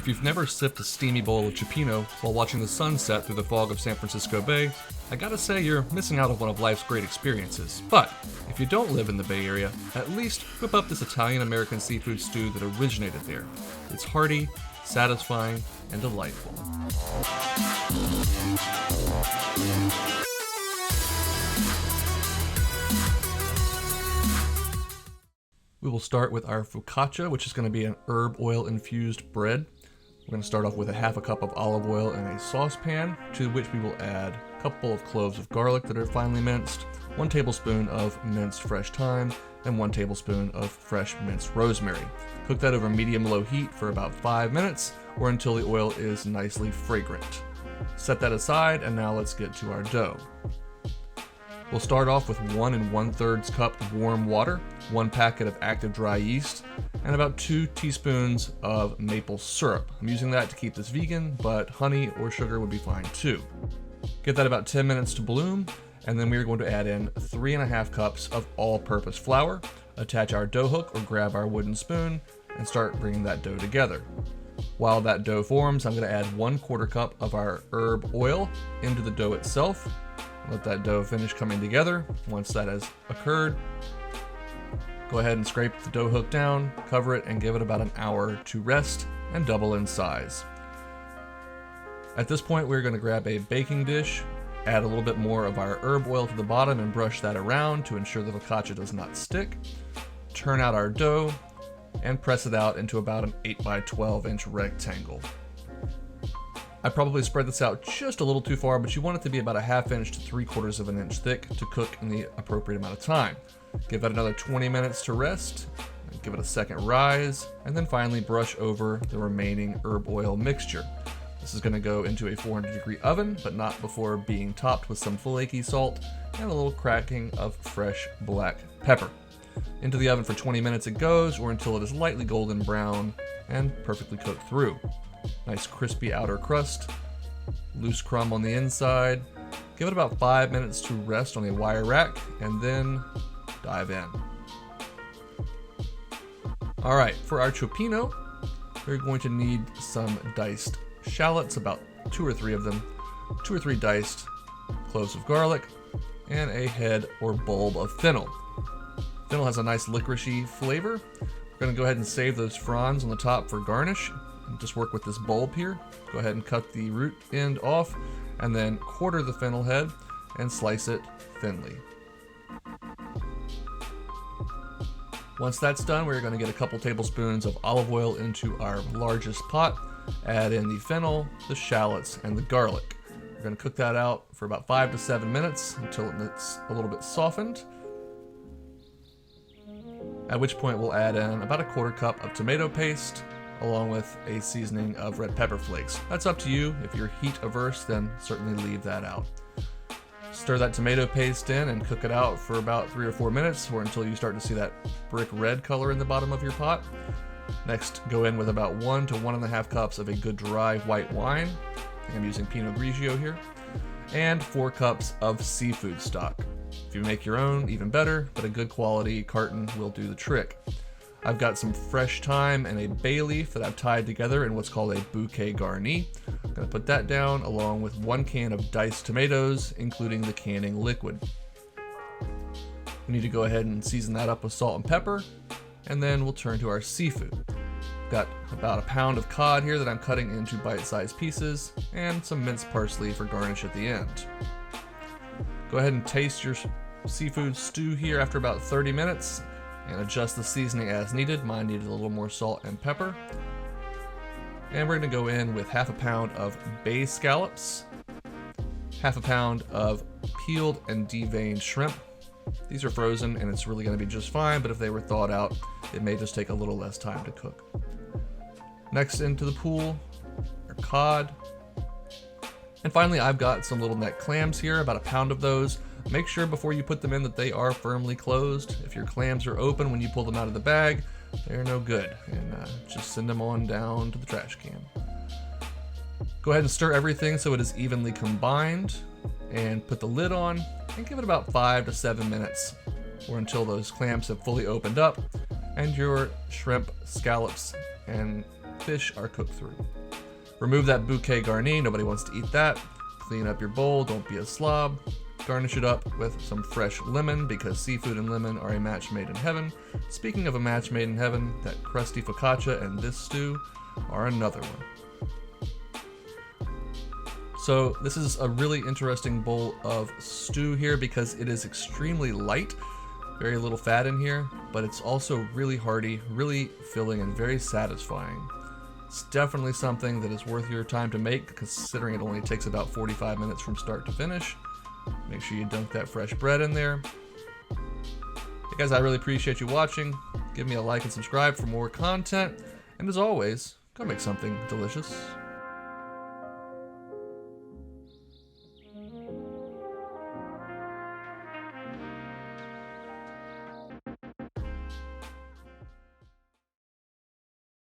If you've never sipped a steamy bowl of Cioppino while watching the sun set through the fog of San Francisco Bay, I gotta say you're missing out on one of life's great experiences. But if you don't live in the Bay Area, at least whip up this Italian-American seafood stew that originated there. It's hearty, satisfying, and delightful. We will start with our focaccia, which is going to be an herb oil infused bread. We're going to start off with a half a cup of olive oil in a saucepan, to which we will add a couple of cloves of garlic that are finely minced, 1 tablespoon of minced fresh thyme, and 1 tablespoon of fresh minced rosemary. Cook that over medium-low heat for about 5 minutes, or until the oil is nicely fragrant. Set that aside, and now let's get to our dough. We'll start off with 1 1/3 cup warm water, 1 packet of active dry yeast, and about 2 teaspoons of maple syrup. I'm using that to keep this vegan, but honey or sugar would be fine too. Give that about 10 minutes to bloom, and then we're going to add in 3½ cups of all-purpose flour, attach our dough hook or grab our wooden spoon, and start bringing that dough together. While that dough forms, I'm going to add 1/4 cup of our herb oil into the dough itself. Let that dough finish coming together. Once that has occurred, go ahead and scrape the dough hook down, cover it, and give it about an hour to rest and double in size. At this point, we're going to grab a baking dish, add a little bit more of our herb oil to the bottom and brush that around to ensure the focaccia does not stick. Turn out our dough and press it out into about an 8 by 12 inch rectangle. I probably spread this out just a little too far, but you want it to be about a 1/2 inch to 3/4 of an inch thick to cook in the appropriate amount of time. Give that another 20 minutes to rest, and give it a second rise, and then finally brush over the remaining herb oil mixture. This is going to go into a 400-degree oven, but not before being topped with some flaky salt and a little cracking of fresh black pepper. Into the oven for 20 minutes it goes, or until it is lightly golden brown and perfectly cooked through. Nice crispy outer crust, loose crumb on the inside. Give it about 5 minutes to rest on a wire rack, and then dive in. Alright, for our Cioppino, we're going to need some diced shallots, about 2 or 3 of them, 2 or 3 diced cloves of garlic, and a head or bulb of fennel. Fennel has a nice licoricey flavor. We're going to go ahead and save those fronds on the top for garnish. And just work with this bulb here. Go ahead and cut the root end off, and then quarter the fennel head and slice it thinly. Once that's done, we're going to get a couple tablespoons of olive oil into our largest pot. Add in the fennel, the shallots, and the garlic. We're going to cook that out for about 5 to 7 minutes until it's a little bit softened. At which point we'll add in about a 1/4 cup of tomato paste, along with a seasoning of red pepper flakes. That's up to you. If you're heat averse, then certainly leave that out. Stir that tomato paste in and cook it out for about 3 or 4 minutes, or until you start to see that brick red color in the bottom of your pot. Next, go in with about 1 to 1½ cups of a good dry white wine. I think I'm using Pinot Grigio here. And 4 cups of seafood stock. If you make your own, even better, but a good quality carton will do the trick. I've got some fresh thyme and a bay leaf that I've tied together in what's called a bouquet garni. I'm going to put that down along with 1 can of diced tomatoes, including the canning liquid. We need to go ahead and season that up with salt and pepper, and then we'll turn to our seafood. Got about 1 pound of cod here that I'm cutting into bite-sized pieces, and some minced parsley for garnish at the end. Go ahead and taste your seafood stew here after about 30 minutes. And adjust the seasoning as needed. Mine needed a little more salt and pepper. And we're going to go in with 1/2 pound of bay scallops, 1/2 pound of peeled and deveined shrimp. These are frozen and it's really going to be just fine, but if they were thawed out, it may just take a little less time to cook. Next into the pool, our cod. And finally, I've got some little neck clams here, about 1 pound of those. Make sure before you put them in that they are firmly closed. If your clams are open when you pull them out of the bag, they're no good. And just send them on down to the trash can. Go ahead and stir everything so it is evenly combined, and put the lid on and give it about 5 to 7 minutes, or until those clams have fully opened up and your shrimp, scallops, and fish are cooked through. Remove that bouquet garni, nobody wants to eat that. Clean up your bowl, don't be a slob. Garnish it up with some fresh lemon because seafood and lemon are a match made in heaven. Speaking of a match made in heaven, that crusty focaccia and this stew are another one. So this is a really interesting bowl of stew here because it is extremely light, very little fat in here, but it's also really hearty, really filling, and very satisfying. It's definitely something that is worth your time to make, considering it only takes about 45 minutes from start to finish. Make sure you dunk that fresh bread in there. Hey guys, I really appreciate you watching. Give me a like and subscribe for more content. And as always, go make something delicious.